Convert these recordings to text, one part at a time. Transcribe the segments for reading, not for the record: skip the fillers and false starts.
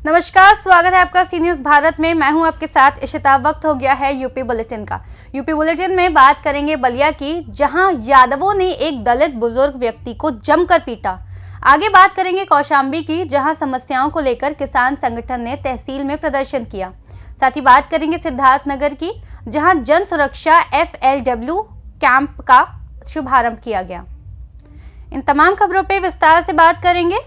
नमस्कार, स्वागत है आपका सी न्यूज़ भारत में। मैं हूं आपके साथ इशिता। वक्त हो गया है यूपी बुलेटिन का। यूपी बुलेटिन में बात करेंगे बलिया की, जहां यादवों ने एक दलित बुजुर्ग व्यक्ति को जमकर पीटा। आगे बात करेंगे कौशाम्बी की, जहां समस्याओं को लेकर किसान संगठन ने तहसील में प्रदर्शन किया। साथ ही बात करेंगे सिद्धार्थनगर की, जहां जन सुरक्षा FLW कैंप का शुभारंभ किया गया। इन तमाम खबरों पे विस्तार से बात करेंगे।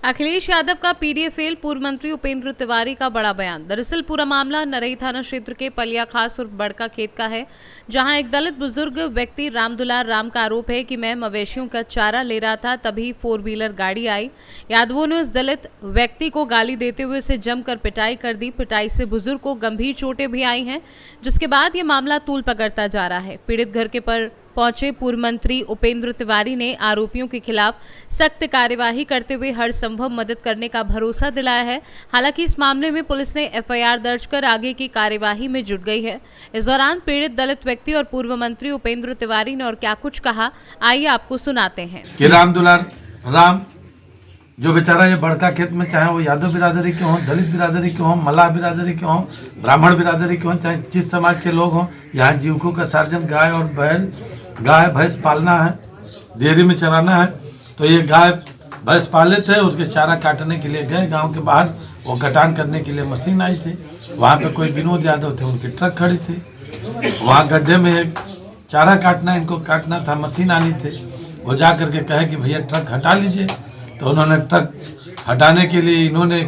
अखिलेश यादव का पीडीए फेल, पूर्व मंत्री उपेंद्र तिवारी का बड़ा बयान। दरअसल पूरा मामला नरई थाना क्षेत्र के पलिया खास उर्फ बड़का खेत का है, जहां एक दलित बुजुर्ग व्यक्ति रामदुलार राम का आरोप है कि मैं मवेशियों का चारा ले रहा था, तभी 4 व्हीलर गाड़ी आई। यादवों ने उस दलित व्यक्ति को गाली देते हुए उसे जमकर पिटाई कर दी। पिटाई से बुजुर्ग को गंभीर चोटें भी आई हैं, जिसके बाद ये मामला तूल पकड़ता जा रहा है। पीड़ित घर के पर पहुंचे पूर्व मंत्री उपेंद्र तिवारी ने आरोपियों के खिलाफ सख्त कार्यवाही करते हुए हर संभव मदद करने का भरोसा दिलाया है। हालांकि इस मामले में पुलिस ने FIR दर्ज कर आगे की कार्यवाही में जुट गई है। इस दौरान पीड़ित दलित व्यक्ति और पूर्व मंत्री उपेंद्र तिवारी ने और क्या कुछ कहा, आइए आपको सुनाते हैं। कि रामदुलार राम जो बेचारा ये बड़का खेत में, चाहे वो यादव बिरादरी के हों, दलित बिरादरी के हों, मल्लाह बिरादरी के हों, ब्राह्मण बिरादरी के हों, चाहे जिस समाज के लोग हों, यहाँ जीवकों का सर्जन गाय और बैल, गाय भैंस पालना है, डेयरी में चराना है। तो ये गाय भैंस पाले थे, उसके चारा काटने के लिए गए गांव के बाहर। वो कटान करने के लिए मशीन आई थी। वहाँ पे कोई विनोद यादव थे, उनकी ट्रक खड़ी थी। वहाँ गड्ढे में एक चारा काटना, इनको काटना था, मशीन आनी थी। वो जा करके कहे कि भैया ट्रक हटा लीजिए। तो उन्होंने ट्रक हटाने के लिए इन्होंने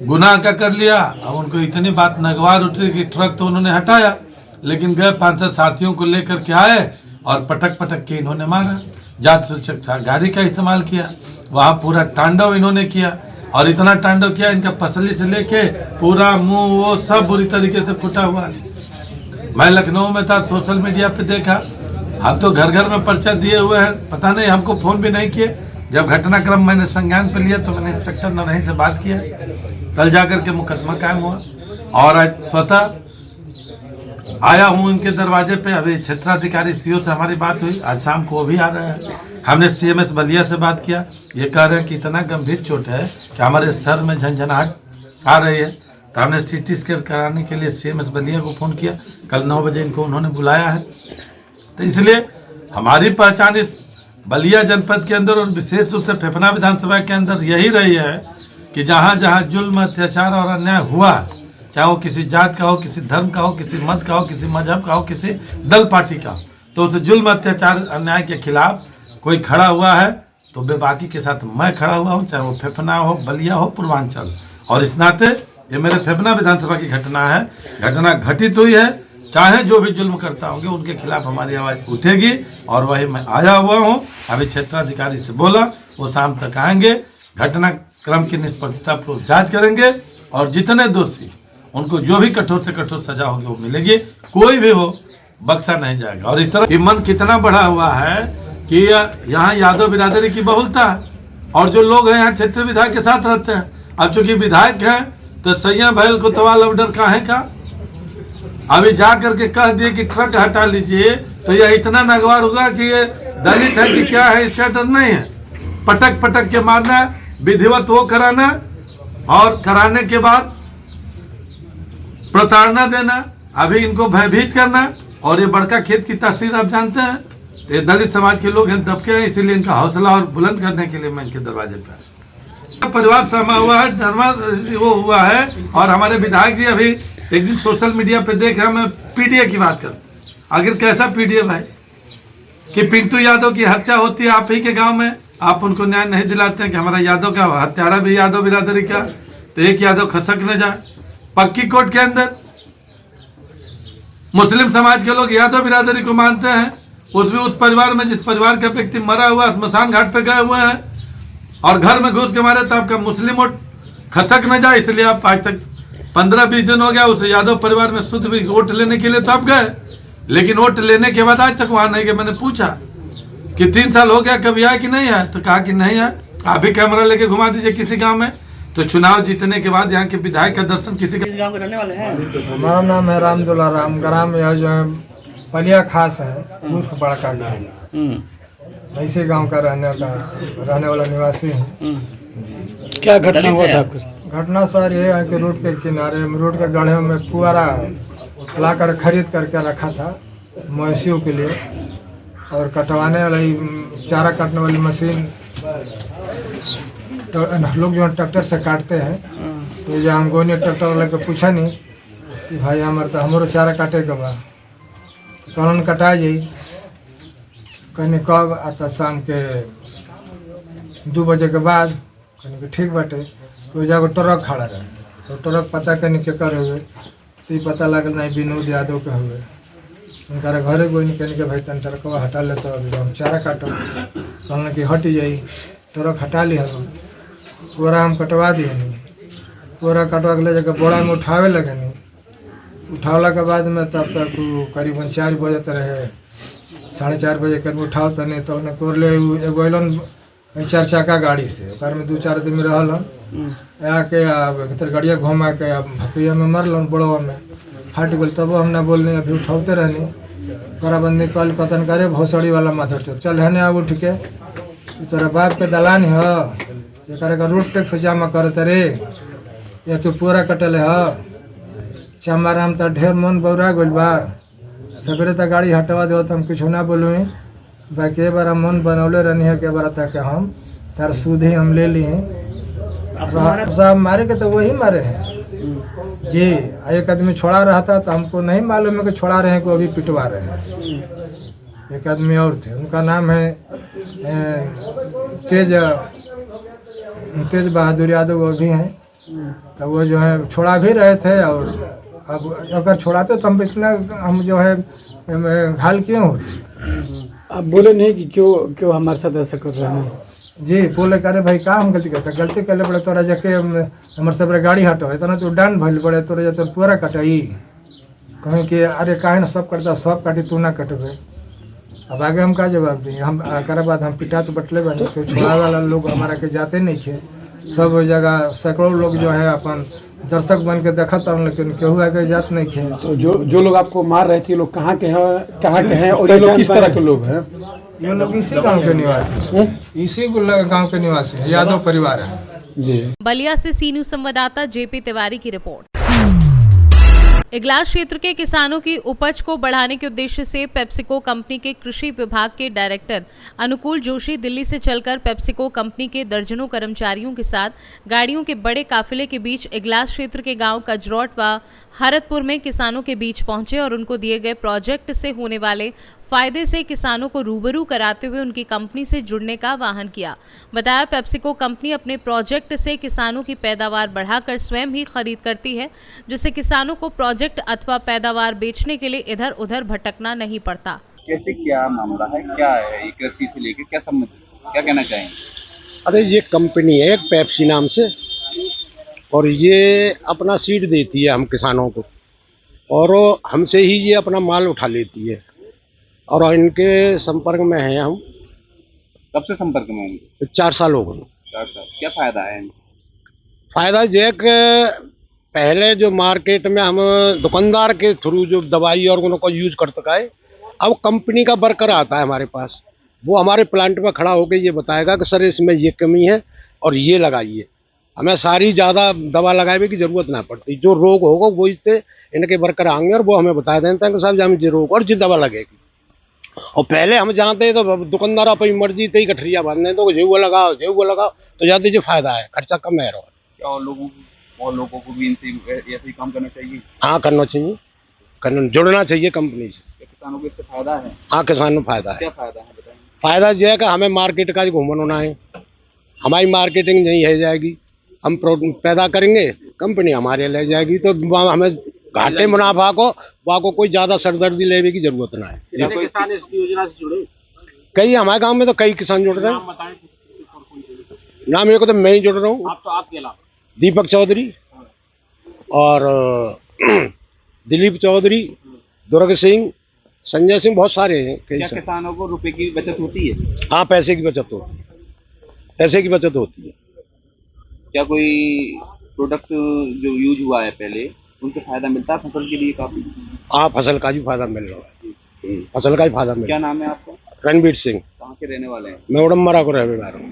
गुनाह का कर लिया। अब उनको इतनी बात नगवार उठी कि ट्रक तो उन्होंने हटाया, लेकिन गए 5-7 साथियों को लेकर के आए और पटक पटक के इन्होंने मारा। जात सूचक गाड़ी का इस्तेमाल किया। वहाँ पूरा तांडव इन्होंने किया, और इतना तांडव किया, इनका पसली से लेके पूरा मुंह वो सब बुरी तरीके से फुटा हुआ है। मैं लखनऊ में था, सोशल मीडिया पे देखा। हम तो घर घर में पर्चा दिए हुए हैं, पता नहीं हमको फ़ोन भी नहीं किए। जब घटनाक्रम मैंने संज्ञान पे लिया तो मैंने इंस्पेक्टर नरही से बात किया। कल जाकर के मुकदमा कायम हुआ, और आज स्वतः आया हूँ इनके दरवाजे पे। अभी क्षेत्राधिकारी CO से हमारी बात हुई, आज शाम को वो भी आ रहा है। हमने CMS बलिया से बात किया। ये कह रहे हैं कि इतना गंभीर चोट है कि हमारे सर में झंझनाहट आ रही है। तो हमने CT स्कैन कराने के लिए CMS बलिया को फ़ोन किया। कल 9 बजे इनको उन्होंने बुलाया है। तो इसलिए हमारी पहचान इस बलिया जनपद के अंदर और विशेष रूप से फेफना विधानसभा के अंदर यही रही है कि जहाँ जहाँ जुल्म, अत्याचार और अन्याय हुआ, चाहे वो किसी जात का हो, किसी धर्म का हो, किसी मत का हो, किसी मजहब का हो, किसी दल पार्टी का हो, तो उस जुल्म, अत्याचार, अन्याय के खिलाफ कोई खड़ा हुआ है तो बेबाकी के साथ मैं खड़ा हुआ हूँ, चाहे वो फेफना हो, बलिया हो, पूर्वांचल। और इस नाते ये मेरे फेफना विधानसभा की घटना है। घटना घटित हुई है, चाहे जो भी जुल्म करता होंगे उनके खिलाफ हमारी आवाज़ उठेगी, और वही मैं आया हुआ हूँ। अभी क्षेत्राधिकारी से बोला, वो शाम तक आएंगे, घटनाक्रम की निष्पक्षतापूर्वक जांच करेंगे, और जितने दोषी उनको जो भी कठोर से कठोर सजा होगी वो मिलेगी। कोई भी हो, बख्शा नहीं जाएगा। और इस तरह मन कितना बढ़ा हुआ है कि यहाँ यादव बिरादरी की बहुलता है, और जो लोग हैं यहाँ क्षेत्रीय विधायक के साथ रहते हैं। अब चूंकि विधायक हैं तो सैया भैल को तवाल ऑर्डर काहे का, अभी जा करके कह दिए कि ट्रक हटा लीजिए, तो यह इतना नगवार होगा कि ये दलित है कि क्या है, इसका डर नहीं है। पटक पटक के मारना, विधिवत वो कराना, और कराने के बाद प्रताड़ना देना, अभी इनको भयभीत करना। और ये बड़का खेत की तस्वीर आप जानते हैं, ये दलित समाज के लोग हैं, दबके हैं, इसीलिए इनका हौसला और बुलंद करने के लिए मैं इनके दरवाजे पर। परिवार समा हुआ है, धर्मा वो हुआ है। और हमारे विधायक जी अभी एक दिन सोशल मीडिया पे देख रहा, मैं PDA की बात कर, आखिर कैसा PDA भाई कि पिंटू यादव की हत्या होती है आप ही के गाँव में, आप उनको न्याय नहीं दिलाते हैं कि हमारा यादव का हत्यारा भी यादव बिरादरी का, तो एक यादव खसक न जाए। पक्की कोट के अंदर मुस्लिम समाज के लोग यादव बिरादरी को मानते हैं, उसमें उस परिवार में जिस परिवार का व्यक्ति मरा हुआ स्मशान घाट पे गए हुए हैं, और घर में घुस के मारे तो आपका मुस्लिम वोट खसक न जाए, इसलिए आप आज तक 15-20 दिन हो गया उस यादव परिवार में शुद्ध भी वोट लेने के लिए तो आप गए, लेकिन वोट लेने के बाद आज तक वहां नहीं गए। मैंने पूछा कि 3 साल हो गया, कभी आया कि नहीं आया, तो कहा कि नहीं आया। आप भी कैमरा लेके घुमा दीजिए किसी गांव में, तो चुनाव जीतने के बाद यहाँ के विधायक का दर्शन किसी का इस गांव के रहने वाले हैं। हमारा नाम है रामदुल्ला राम। ग्राम यह जो है पलिया खास है, उर्फ बड़का खेल। इसी गांव का रहने वाला निवासी हूँ। क्या घटना हुआ था आपके? घटना सर ये है कि रोड के किनारे, रोड के गड्ढे में फुआरा लाकर खरीद करके रखा था मवेशियों के लिए, और कटवाने वाली चारा काटने वाली मशीन तो लोग जो ट्रैक्टर से काटते हैं, तो जो हमको ने ट्रैक्टर वाले को पूछा नहीं कि भाई हमारो चारा काटे के बा, कौन कटा जाई, कहने कब आता, शाम के 2 बजे के बाद, कहने कि ठीक बाटे। तो जाकर ट्रक खड़ा रहे, तो ट्रक पता करने के कर हुए, तो ये पता लगल नहीं विनोद यादव के हुए। उनका घरे गोइन कहने के भाई तन ट्रकवा हटा ले, तो अभी हम चारा काटो, कहने कि हट जाई। ट्रक हटा ली, हम पूरा हम कटवा दिए नहीं, पूरा कटवा के ले जाकर बोरा में उठावे लगे नहीं। उठावला के बाद में तब तक करीबन 4 बजे रहे, 4:30 बजे करीब उठाओ तो नहीं, तो उन्हें कोरले एगो अलन 4 चक्का गाड़ी से, ओकर में 2-4 आदमी रहलन, आके भीतर गाड़िया घुमा के भपिया में मरलन, बड़वा में फट गल। तब हम ना बोलनी, अभी उठाते रहनी, ओकरा बंदी कल कतन करे भौसड़ी वाला माथा चोर चल है ना उठ के, तोरा बाप के दलान है, एक रोड टैक्स जमा करते रे, या तू पूरा कटल है। चमाराम तो ढेर मन बौरा गल बा, सवेरे तक गाड़ी हटवा दो तो हम कुछ ना बोलूँ, बाकी एक बार मन बनौले रहनी है कि बार तक हम तार सूद ही हम ले ली हैं। साहब मारे के तो वही मारे हैं जी। एक आदमी छोड़ा रहा था, तो हमको नहीं मालूम है कि छोड़ा रहे हैं कि अभी पिटवा रहे हैं। एक आदमी और थे, उनका नाम है तेज बहादुर यादव, वो भी हैं। तो वो जो है छोड़ा भी रहे थे, और अब अगर छोड़ाते तो हम इतना हम जो है घायल क्यों होते। आप बोले नहीं कि क्यों हमारे साथ ऐसा कर रहे हैं? जी बोले करे भाई का हम गलती करते, गलती कर ले पड़े तोरा जाके हमारे सब गाड़ी हटो, इतना तो डांड भइल पड़े, तोरा जा तो पूरा कटाई, कहें कि अरे काहे ना सब करता, सब काटी तू ना कटबे। अब आगे हम का जवाब दी, हम कर बाद हम पिटा तो बटले बने, क्यों छोड़ा वाला लोग हमारा के जाते नहीं थे, सब जगह सैकड़ों लोग जो है अपन दर्शक बन के देखा था, लेकिन केहू आगे जात नहीं थे। तो जो लोग आपको मार रहे थे, लोग कहाँ के हैं और ये लोग किस तरह के लोग हैं? ये लोग इसी गांव के निवासी हैं, इसी गांव के निवासी हैं, यादव परिवार है जी। बलिया से सी न्यूज संवाददाता जेपी तिवारी की रिपोर्ट। इगलास क्षेत्र के किसानों की उपज को बढ़ाने के उद्देश्य से पेप्सिको कंपनी के कृषि विभाग के डायरेक्टर अनुकूल जोशी दिल्ली से चलकर पेप्सिको कंपनी के दर्जनों कर्मचारियों के साथ गाड़ियों के बड़े काफिले के बीच इगलास क्षेत्र के गांव कजरौट व हरतपुर में किसानों के बीच पहुंचे और उनको दिए गए प्रोजेक्ट से होने वाले फायदे से किसानों को रूबरू कराते हुए उनकी कंपनी से जुड़ने का आह्वान किया। बताया पेप्सिको कंपनी अपने प्रोजेक्ट से किसानों की पैदावार बढ़ाकर स्वयं ही खरीद करती है, जिससे किसानों को प्रोजेक्ट अथवा पैदावार बेचने के लिए इधर उधर भटकना नहीं पड़ता। कैसे क्या मामला है, क्या है ये कृषि से लेकर क्या समझ, क्या कहना चाहेंगे? अरे ये कंपनी है एक पेप्सी नाम से, और ये अपना सीड देती है हम किसानों को, और हमसे ही ये अपना माल उठा लेती है, और इनके संपर्क में हैं हम। कब से संपर्क में हैं? 4 साल हो गए। 4 साल। क्या फायदा है? फायदा ये कि पहले जो मार्केट में हम दुकानदार के थ्रू जो दवाई और उनको यूज करते हैं, अब कंपनी का वर्कर आता है हमारे पास, वो हमारे प्लांट में खड़ा होकर ये बताएगा कि सर इसमें ये कमी है और ये लगाइए। हमें सारी ज़्यादा दवा लगाने की ज़रूरत ना पड़ती, जो रोग होगा वो इससे इनके वर्कर आएंगे और वो हमें बता देते हैं कि साहब हमें ये रोग और ये दवा लगेगी। और पहले हम जानते तो दुकानदार अपनी मर्जी से ही गठरिया बांधने, तो जो वो लगाओ तो ज़्यादा जो फायदा है, खर्चा कम है। क्या और लोगों को भी इनसे ऐसे ही काम करना चाहिए? हाँ करना चाहिए, जुड़ना चाहिए कंपनी से। किसानों को इससे फायदा है? हाँ किसानों को फायदा है। क्या फायदा है बताएं? फायदा यह है कि हमें मार्केट का घूमन होना है, हमारी मार्केटिंग नहीं है जाएगी, हम पैदा करेंगे, कंपनी हमारे ले जाएगी, तो हमें घाटे मुनाफा को कोई ज्यादा सरदर्दी लेने की जरूरत ना है। किसान इस योजना से जुड़े? कई हमारे गांव में तो कई किसान जुड़ रहे हैं। नाम मेरे को तो मैं ही जुड़ रहा हूँ। आपके अलावा दीपक चौधरी और दिलीप चौधरी, दुर्ग सिंह, संजय सिंह, बहुत सारे हैं। क्या किसानों को रुपए की बचत होती है? हाँ पैसे की बचत होती है, पैसे की बचत होती है। क्या कोई प्रोडक्ट जो यूज हुआ है पहले उनसे फायदा मिलता है फसल के लिए काफी? हाँ, फसल का भी फायदा मिल रहा है। फसल का भी फायदा मिल क्या रहा नाम है आपका? है। रणबीर सिंह, कहाँ के रहने वाले हैं? मैं उड़मरा को रहने वाला हूँ।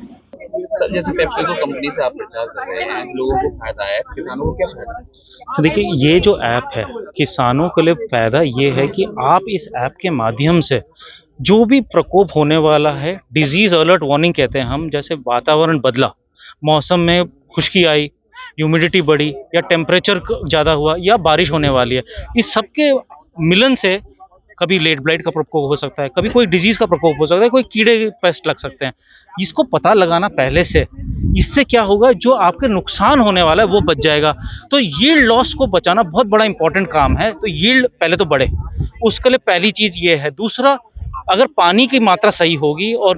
सर, जैसे पेप्सिको कंपनी से आप प्रचार कर रहे हैं, लोगों को फायदा है, किसानों को क्या फायदा है? तो देखिए, ये जो ऐप है किसानों के लिए फ़ायदा ये है कि आप इस ऐप के माध्यम से जो भी प्रकोप होने वाला है, डिजीज़ अलर्ट वार्निंग कहते हैं हम, जैसे वातावरण बदला, मौसम में खुश्की आई, ह्यूमिडिटी बढ़ी या टेम्परेचर ज़्यादा हुआ या बारिश होने वाली है, इस सब के मिलन से कभी लेट ब्लाइट का प्रकोप हो सकता है, कभी कोई डिजीज़ का प्रकोप हो सकता है, कोई कीड़े पेस्ट लग सकते हैं। इसको पता लगाना पहले से, इससे क्या होगा, जो आपके नुकसान होने वाला है वो बच जाएगा। तो यील्ड लॉस को बचाना बहुत बड़ा इंपॉर्टेंट काम है। तो यील्ड पहले तो बढ़े, उसके लिए पहली चीज़ ये है। दूसरा, अगर पानी की मात्रा सही होगी और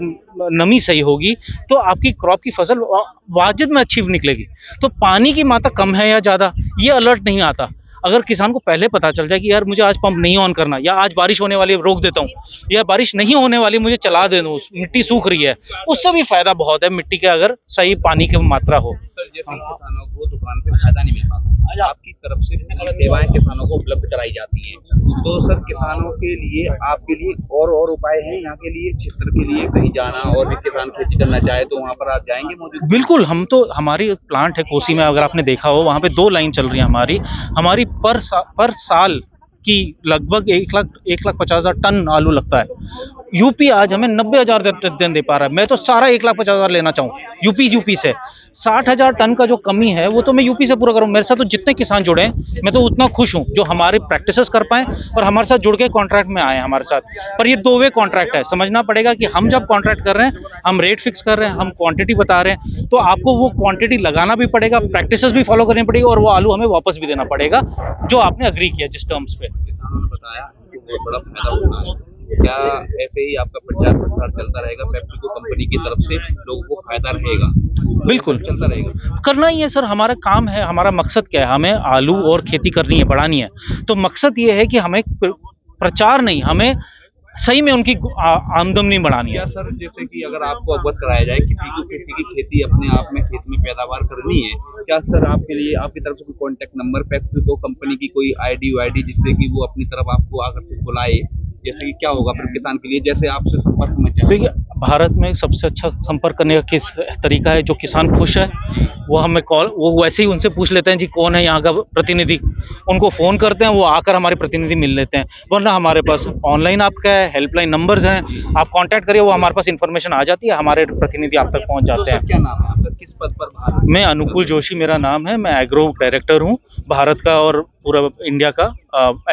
नमी सही होगी तो आपकी क्रॉप की फसल वाजिब में अच्छी निकलेगी। तो पानी की मात्रा कम है या ज़्यादा, ये अलर्ट नहीं आता। अगर किसान को पहले पता चल जाए कि यार मुझे आज पंप नहीं ऑन करना, या आज बारिश होने वाली है रोक देता हूँ, या बारिश नहीं होने वाली मुझे चला दे दूँ, मिट्टी सूख रही है, उससे भी फायदा बहुत है मिट्टी के, अगर सही पानी की मात्रा हो। सर, जैसे किसानों को दुकान से फायदा नहीं मिल पाता, आज आपकी तरफ से पूरी सेवाएं किसानों को उपलब्ध कराई जाती हैं, तो सर किसानों के लिए, आपके लिए और उपाय हैं यहाँ के लिए, क्षेत्र के लिए कहीं जाना, और भी किसान खेती करना चाहे तो वहाँ पर आप जाएंगे मौजूद? बिल्कुल, हम तो, हमारी प्लांट है कोसी में, अगर आपने देखा हो वहाँ पे 2 लाइन चल रही है हमारी पर साल की लगभग 1,50,000 टन आलू लगता है। यूपी आज हमें 90,000 टन दे पा रहा है। मैं तो सारा 1,50,000 लेना चाहूँ यूपी से। 60,000 टन का जो कमी है वो तो मैं यूपी से पूरा करूँ। मेरे साथ तो जितने किसान जुड़े हैं मैं तो उतना खुश हूँ जो हमारे प्रैक्टिसेस कर पाए और हमारे साथ जुड़ के कॉन्ट्रैक्ट में आए हैं हमारे साथ। पर ये 2 वे कॉन्ट्रैक्ट है। समझना पड़ेगा कि हम जब कॉन्ट्रैक्ट कर रहे हैं, हम रेट फिक्स कर रहे हैं, हम क्वांटिटी बता रहे हैं, तो आपको वो क्वांटिटी लगाना भी पड़ेगा, प्रैक्टिसेस भी फॉलो करनी पड़ेगी और वो आलू हमें वापस भी देना पड़ेगा जो आपने अग्री किया जिस टर्म्स पे। किसानों ने बताया कि बहुत बड़ा फायदा होता है। क्या ऐसे ही आपका प्रचार प्रसार चलता रहेगा? पेप्सिको कंपनी की तरफ से लोगों को फायदा रहेगा? बिल्कुल चलता रहेगा, करना ही है सर। हमारा काम है, हमारा मकसद क्या है, हमें आलू और खेती करनी है, बढ़ानी है। तो मकसद ये है कि हमें प्रचार नहीं, हमें सही में उनकी आमदनी बढ़ानी है। क्या सर, जैसे कि अगर आपको अवगत कराया जाए किसी की खेती अपने आप में खेत में पैदावार करनी है, क्या सर आपके लिए आपकी तरफ से कोई कॉन्टेक्ट नंबर, पेप्सिको कंपनी की कोई आईडी जिससे कि वो अपनी तरफ आपको आकर्षित बुलाए? जैसे कि क्या होगा फिर किसान के लिए, जैसे आपसे संपर्क में चाहे? देखिए, भारत में सबसे अच्छा संपर्क करने का किस तरीका है, जो किसान खुश है वो हमें वो वैसे ही उनसे पूछ लेते हैं जी कौन है यहाँ का प्रतिनिधि, उनको फ़ोन करते हैं, वो आकर हमारे प्रतिनिधि मिल लेते हैं। वरना हमारे पास ऑनलाइन आपका हेल्पलाइन नंबर्स हैं, आप कांटेक्ट करिए, वो हमारे पास इन्फॉर्मेशन आ जाती है, हमारे प्रतिनिधि आप तक पहुँच जाते हैं। क्या नाम है आपका, किस पद पर भारत? मैं अनुकूल जोशी मेरा नाम है, मैं एग्रो डायरेक्टर हूँ भारत का और पूरा इंडिया का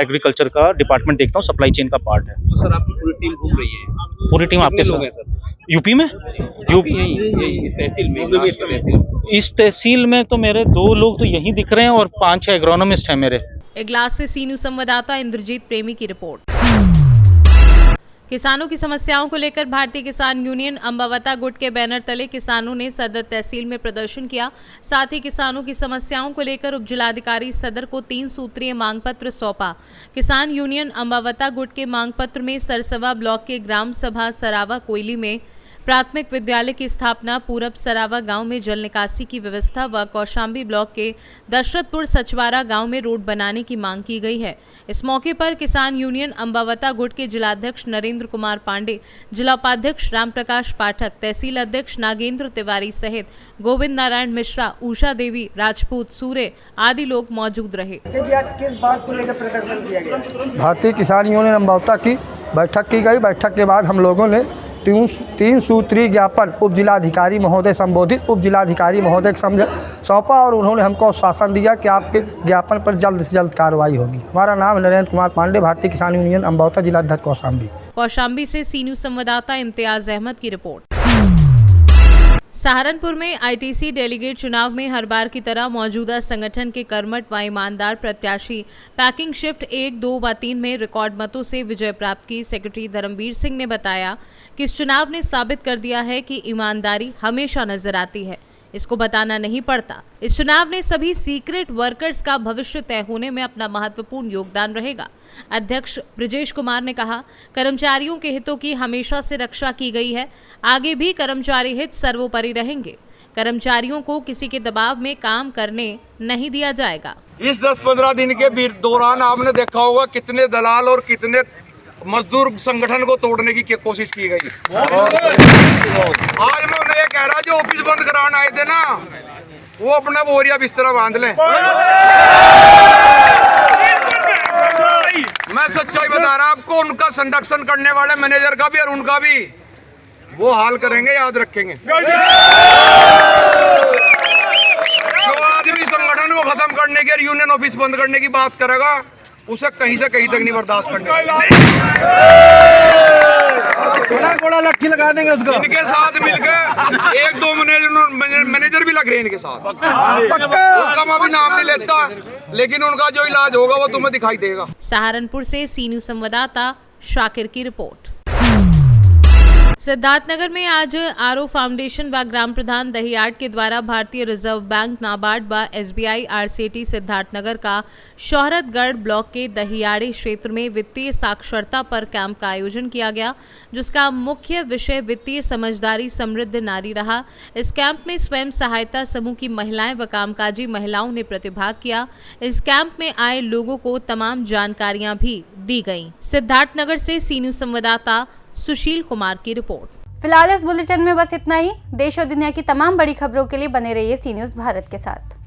एग्रीकल्चर का डिपार्टमेंट देखता हूँ, सप्लाई चेन का पार्ट है। तो सर आपकी पूरी टीम घूम रही है? पूरी टीम आपके लोग हैं साथ सर यूपी में, यही तहसील में? इस तहसील में तो मेरे 2 लोग तो यहीं दिख रहे हैं और 5-6 एग्रोनॉमिस्ट हैं मेरे। इगलास से सी न्यूज़ संवाददाता इंद्रजीत प्रेमी की रिपोर्ट। किसानों की समस्याओं को लेकर भारतीय किसान यूनियन अंबावता गुट के बैनर तले किसानों ने सदर तहसील में प्रदर्शन किया। साथ ही किसानों की समस्याओं को लेकर उपजिलाधिकारी सदर को 3 सूत्रीय मांग पत्र सौंपा। किसान यूनियन अंबावता गुट के मांग पत्र में सरसवा ब्लॉक के ग्राम सभा सरावा कोयली में प्राथमिक विद्यालय की स्थापना, पूरब सरावा गांव में जल निकासी की व्यवस्था व कौशाम्बी ब्लॉक के दशरथपुर सचवारा गांव में रोड बनाने की मांग की गई है। इस मौके पर किसान यूनियन अंबावता गुट के जिलाध्यक्ष नरेंद्र कुमार पांडे, जिला उपाध्यक्ष रामप्रकाश पाठक, तहसील अध्यक्ष नागेंद्र तिवारी सहित गोविंद नारायण मिश्रा, उषा देवी राजपूत, सूर्य आदि लोग मौजूद रहे। किस बात को लेकर प्रदर्शन किया गया? भारतीय किसान यूनियन अंबावता की बैठक की गई। बैठक के बाद हम लोगों ने 3 सूत्रीय ज्ञापन उप जिलाधिकारी महोदय संबोधित उप जिलाधिकारी महोदय सौंपा और उन्होंने हमको आश्वासन दिया कि आपके ज्ञापन पर जल्द से जल्द कार्रवाई होगी। हमारा नाम नरेंद्र कुमार पांडे, भारतीय किसान यूनियन अंबावता, जिलाध्यक्ष कौशाम्बी से सी न्यूज़ संवाददाता इम्तियाज अहमद की रिपोर्ट। सहारनपुर में आईटीसी डेलीगेट चुनाव में हर बार की तरह मौजूदा संगठन के कर्मठ व ईमानदार प्रत्याशी पैकिंग शिफ्ट 1, 2 व 3 में रिकॉर्ड मतों से विजय प्राप्त की। सेक्रेटरी धर्मवीर सिंह ने बताया कि इस चुनाव ने साबित कर दिया है कि ईमानदारी हमेशा नजर आती है, इसको बताना नहीं पड़ता। इस चुनाव ने सभी सीक्रेट वर्कर्स का भविष्य तय होने में अपना महत्वपूर्ण योगदान रहेगा। अध्यक्ष ब्रजेश कुमार ने कहा, कर्मचारियों के हितों की हमेशा से रक्षा की गई है, आगे भी कर्मचारी हित सर्वोपरि रहेंगे। कर्मचारियों को किसी के दबाव में काम करने नहीं दिया जाएगा। इस 10-15 दिन के दौरान आपने देखा होगा कितने दलाल और कितने मजदूर संगठन को तोड़ने की कोशिश की गई। आज मैं उन्हें ये कह रहा, जो ऑफिस बंद कराने आए थे ना, वो अपना बोरिया बिस्तरा बांध लें। मैं सच्चाई बता रहा आपको, उनका संरक्षण करने वाले मैनेजर का भी और उनका भी वो हाल करेंगे, याद रखेंगे। जो आदमी संगठन को खत्म करने की और यूनियन ऑफिस बंद करने की बात करेगा, उसे कहीं से कहीं तक नहीं बर्दाश्त करने। गोला लट्ठी लगा देंगे उसको। इनके साथ मिलकर 1-2 मैनेजर भी लग रहे हैं इनके साथ। उनका मैं भी नाम नहीं लेता, लेकिन उनका जो इलाज होगा वो तुम्हें दिखाई देगा। सहारनपुर से सी न्यूज़ संवाददाता शाकिर की रिपोर्ट। सिद्धार्थनगर में आज आरओ फाउंडेशन व ग्राम प्रधान दहियाट के द्वारा भारतीय रिजर्व बैंक, नाबार्ड व एसबीआई आरसीटी सिद्धार्थनगर का शोहरतगढ़ ब्लॉक के दहियाड़ी क्षेत्र में वित्तीय साक्षरता पर कैंप का आयोजन किया गया, जिसका मुख्य विषय वित्तीय समझदारी समृद्ध नारी रहा। इस कैंप में स्वयं सहायता समूह की महिलाएं व कामकाजी महिलाओं ने प्रतिभाग किया। इस कैंप में आए लोगों को तमाम जानकारियां भी दी गईं। सिद्धार्थनगर से सी न्यूज़ संवाददाता सुशील कुमार की रिपोर्ट। फिलहाल इस बुलेटिन में बस इतना ही। देश और दुनिया की तमाम बड़ी खबरों के लिए बने रहिए सी न्यूज़ भारत के साथ।